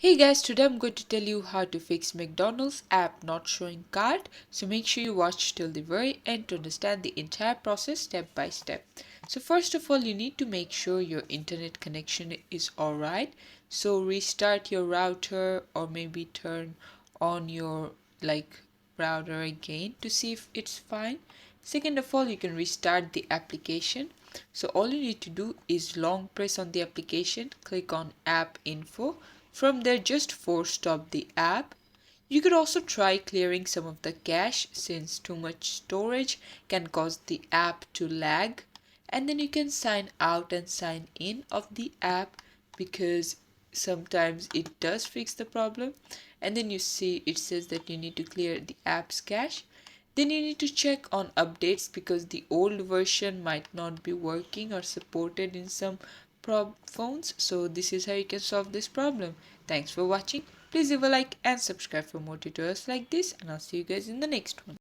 Hey guys, today I'm going to tell you how to fix McDonald's app not showing card. So make sure you watch till the very end to understand the entire process step by step. So first of all, you need to make sure your internet connection is alright. So restart your router or maybe turn on your router again to see if it's fine. Second of all, you can restart the application. So all you need to do is long press on the application, click on app info. From there, just force stop the app. You could also try clearing some of the cache since too much storage can cause the app to lag. And then you can sign out and sign in of the app because sometimes it does fix the problem. And then you see it says that you need to clear the app's cache. Then you need to check on updates because the old version might not be working or supported in some phones. So this is how you can solve this problem. Thanks for watching. Please leave a like and subscribe for more tutorials like this, and I'll see you guys in the next one.